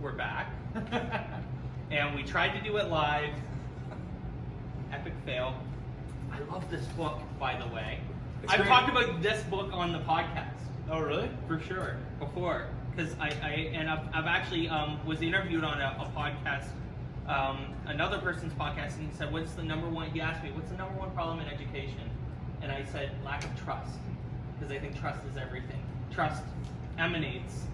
we're back. And we tried to do it live. Epic fail. I love this book, by the way. I've talked about this book on the podcast. Oh, really? For sure, before. Because I've actually was interviewed on a podcast, another person's podcast, and he said, he asked me, what's the number one problem in education? And I said, lack of trust. Because I think trust is everything. Trust emanates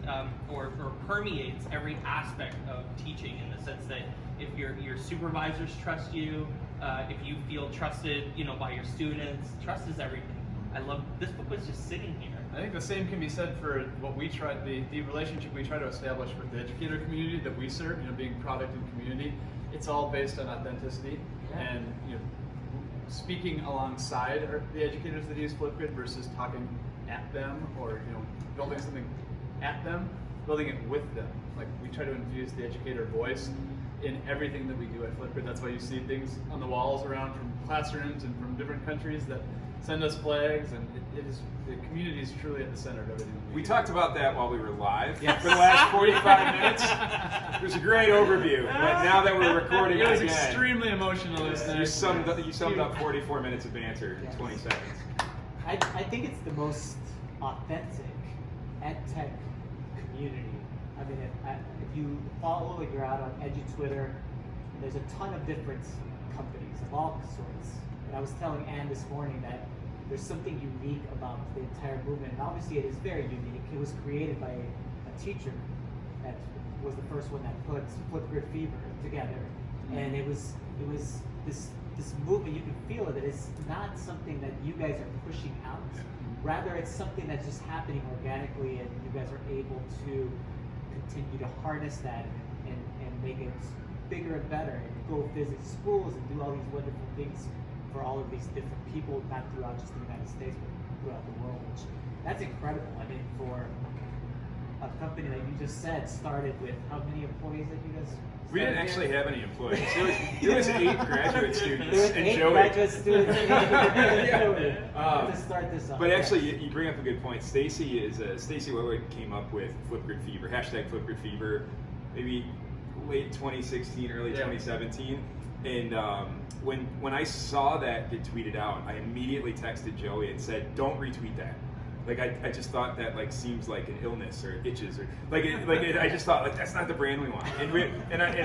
or permeates every aspect of teaching, in the sense that if your supervisors trust you, if you feel trusted, by your students, trust is everything. I love this book was just sitting here. I think the same can be said for what we try, the relationship we try to establish with the educator community that we serve. Being product and community, it's all based on authenticity and speaking alongside the educators that use Flipgrid versus talking at them or building something at them, building it with them. Like we try to infuse the educator voice in everything that we do at Flipgrid. That's why you see things on the walls around from classrooms and from different countries that send us flags, and the community is truly at the center of everything that we do. talked about that while we were live for the last 45 minutes. It was a great overview, but now that we're recording it was again, extremely emotional. you summed up 44 minutes of banter in 20 seconds. I think it's the most authentic EdTech community. I mean, if you follow, if you're out on EduTwitter, there's a ton of different companies of all sorts. And I was telling Ann this morning that there's something unique about the entire movement, and obviously it is very unique. It was created by a teacher that was the first one that put Flipgrid Fever together, and it was this movement. You can feel it. That it's not something that you guys are pushing out. Rather, it's something that's just happening organically, and you guys are able to continue to harness that and make it bigger and better, and go visit schools and do all these wonderful things for all of these different people, not throughout just the United States, but throughout the world, which that's incredible. I mean, for a company that you just said started with how many employees that you guys? We didn't actually have any employees. It was 8 graduate students There was and 8 Joey. graduate students to start this up. But actually, you bring up a good point. Stacy Woodward came up with Flipgrid Fever, hashtag Flipgrid Fever, maybe late 2016, early 2017. And when I saw that get tweeted out, I immediately texted Joey and said, "Don't retweet that." Like I just thought that seems like an illness or itches or I just thought that's not the brand we want. And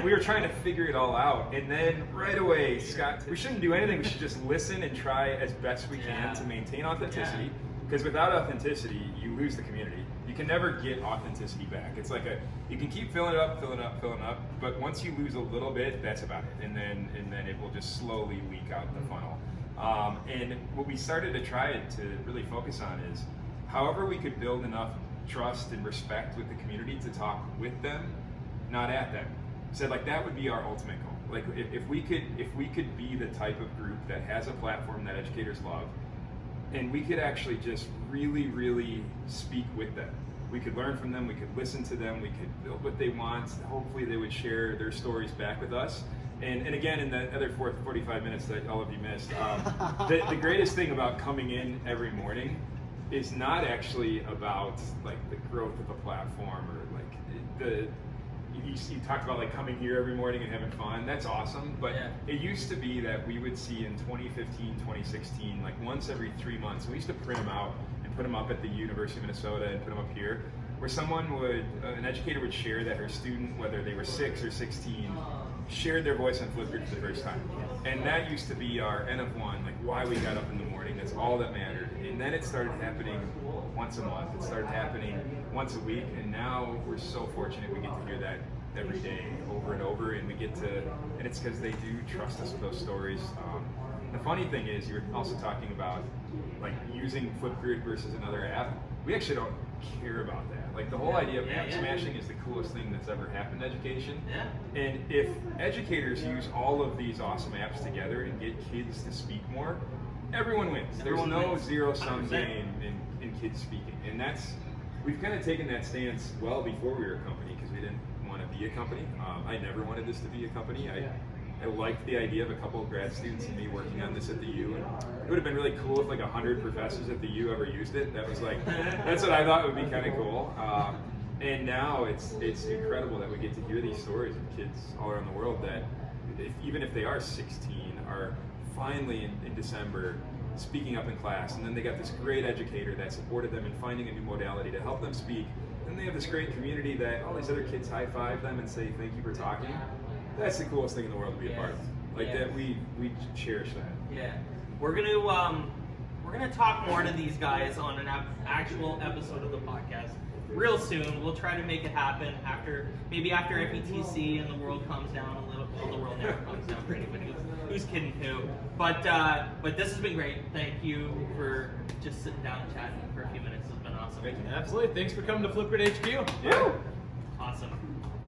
we were trying to figure it all out. And then right away, Scott, we shouldn't do anything. We should just listen and try as best we can to maintain authenticity. Because without authenticity, you lose the community. You can never get authenticity back. It's like you can keep filling it up, but once you lose a little bit, that's about it. And then it will just slowly leak out the funnel. And what we started to try to really focus on is however we could build enough trust and respect with the community to talk with them, not at them. So that would be our ultimate goal. If we could be the type of group that has a platform that educators love, and we could actually just really, really speak with them. We could learn from them, we could listen to them, we could build what they want. Hopefully they would share their stories back with us. And again, in the other 45 minutes that all of you missed, the greatest thing about coming in every morning is not actually about the growth of a platform or you talked about coming here every morning and having fun. That's awesome, but it used to be that we would see in 2015, 2016, once every 3 months. We used to print them out and put them up at the University of Minnesota and put them up here, where an educator would share that her student, whether they were 6 or 16, shared their voice on Flipgrid for the first time. And that used to be our N of 1, why we got up in the morning. That's all that mattered. And then it started happening once a month. It started happening once a week. And now we're so fortunate we get to hear that every day, over and over. And and it's because they do trust us with those stories. The funny thing is, you were also talking about using Flipgrid versus another app. We actually don't care about that. The whole idea of app smashing is the coolest thing that's ever happened in education. And if educators use all of these awesome apps together and get kids to speak more, everyone wins. There's no zero-sum game in kids speaking. And we've kind of taken that stance well before we were a company, because we didn't want to be a company. I never wanted this to be a company. I liked the idea of a couple of grad students and me working on this at the U. And it would have been really cool if 100 professors at the U ever used it. That was that's what I thought would be kind of cool. And now it's incredible that we get to hear these stories of kids all around the world that, even if they are 16, are finally in December speaking up in class, and then they got this great educator that supported them in finding a new modality to help them speak. And they have this great community that all these other kids high-five them and say thank you for talking. That's the coolest thing in the world to be a part of. Like that, we cherish that. Yeah, we're gonna talk more to these guys on an actual episode of the podcast real soon. We'll try to make it happen after FETC and the world calms down a little. Well, the world never calms down for anybody. Who's kidding who? But this has been great. Thank you for just sitting down and chatting for a few minutes. It's been awesome. Absolutely. Thanks for coming to Flipgrid HQ. Yeah. Awesome.